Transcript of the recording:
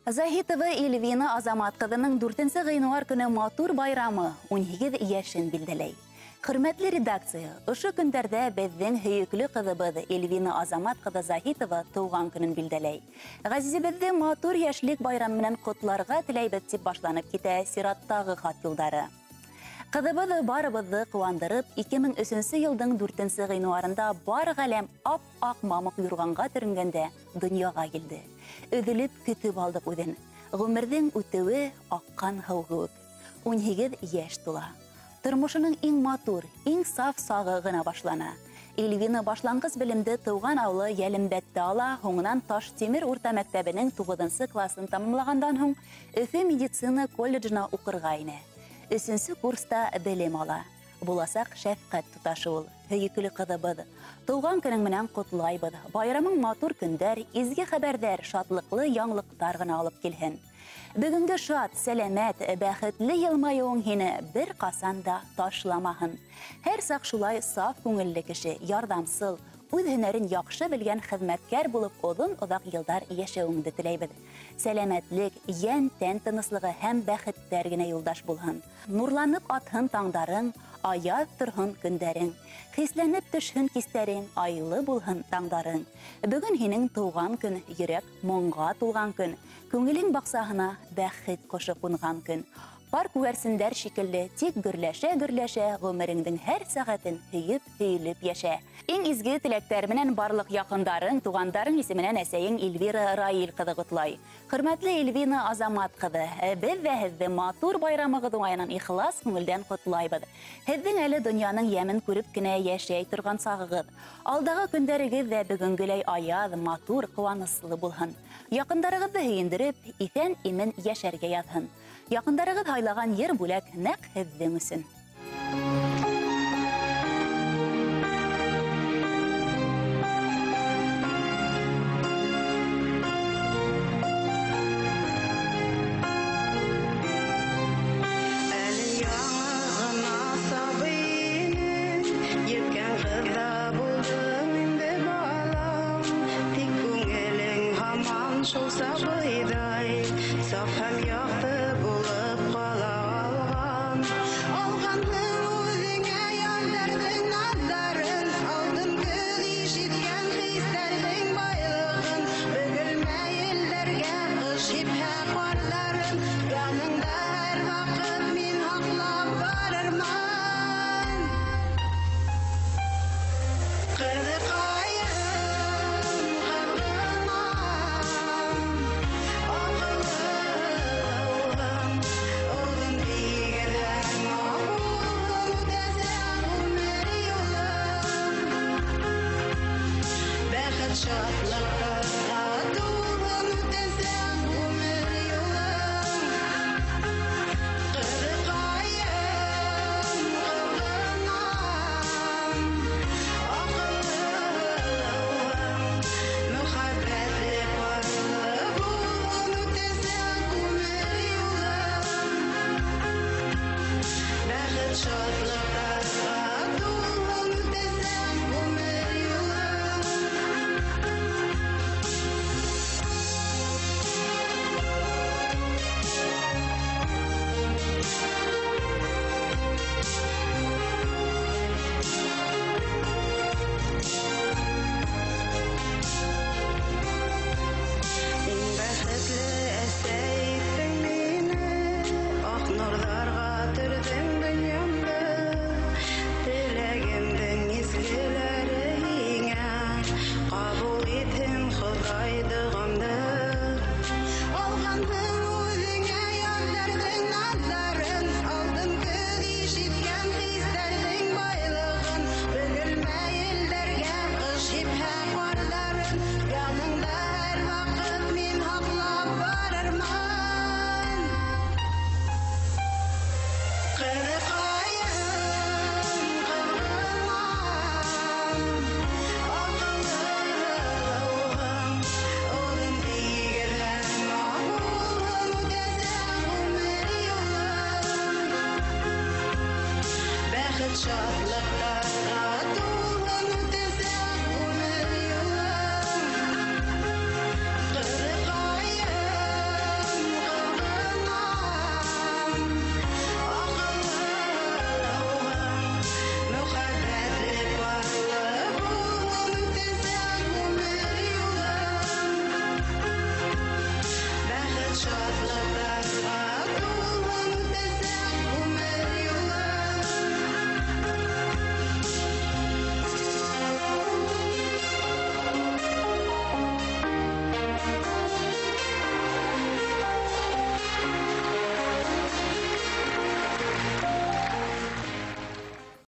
Захитова Эльвина Азамат кызының 4 гыйнвар көне матур байрамы 18 яшен билдәләй. Хөрмәтле редакция, ошо көндәрдә безнең һөекле кызыбыз Эльвина Азамат кызы Захитова туган көнен билдәләй. Газизебезне матур яшьлек байрамы белән котларга теләйбез дип башланып китә сираттагы хат юлдары. Кызыбыз барыбызны куандырып, 2003 елның 4 гыйнварында бар галәм ап-ак мамык юрганга төренгәндә дөньяга килде. Өҙөлөп көтүп алдык үҙен. Ғүмерҙең үтеүе аҡҡан һыу кеүек. 18 йәш тула. Тормошының иң матур, иң саф сағы ғына башлана. Эльвина башланғыс белемде тыуған ауылы Йәлембәттә ала, һуңынан Таштимер урта мәктәбенең 9 классын тамамлағандан һуң Өфө медицина колледжына уҡырға инә. 3 курста белем ала. Буласаҡ шәфҡәт туташы ул, һөйөклө ҡыҙыбыҙ. Тыуған көнөң менән ҡотлайбыҙ. Байрамың матур көндәр, изге хәбәрҙәр, шатлыҡлы яңлыҡтар ғына алып килһен. Бөгөнгө шат, сәләмәт, бәхетле йылмайыуың һине бер ҡасан да ташламаһын. Һәр саҡ шулай саф күңелле кеше, ярҙамсыл, үҙ һөнәрен яҡшы белгән хеҙмәткәр булып оҙон-оҙаҡ йылдар йәшәүеңде теләйбеҙ. Сәләмәтлек, йән-тән тыныслығы һәм бәхеттәр генә юлдаш булһын. Нурланып атһын таңдарың, аяҙ торһон көндәрең. Хисләнеп төшһөн кистәрең, айлы булһын таңдарың. Бөгөн һинең тыуған көн, йөрәк моңға тулған көн. Күңелең баҡсаһына бәхет ҡошы ҡунған көн. Пар күгәрсендәр шикелле, тик гөрләшә-гөрләшә, ғүмереңдең һәр сәғәтен һөйөп йәшә. Иң изге теләктәр менән барлык яҡындарың, туғандарың исеменән әсәйең Эльвира Раил ҡыҙы ҡотлай. Хөрмәтле Эльвина Азамат ҡыҙы, беҙ ҙә һеҙҙе матур байрамығыҙ уңайынан ихлас күңелдән ҡотлайбыҙ. Һеҙҙең әле донъяның йәмен күреп кенә йәшәй торған сағығыҙ. Алдағы көндәрегеҙ ҙә бөгөнгөләй аяҙ, матур, ҡыуаныслы булһын. Яҡындарығыҙҙы һөйөндөрөп, иҫән-имен йәшәргә яҙһын. Яҡындарығыҙ һайлаған ер бүләк нәҡ һеҙҙең өсөн. Шул сабыйҙай, саф һәм яҡты булып ҡала алған. Алғанһың үҙеңә йәндәрҙең наҙҙарын, алтын көҙ ишеткән хистәрҙең байлығын. Бөгөлмә елдәргә ҡыш һипһә ҡарҙарын, яныңда һәр ваҡыт мин һаҡлап барырмын. Şatlıklar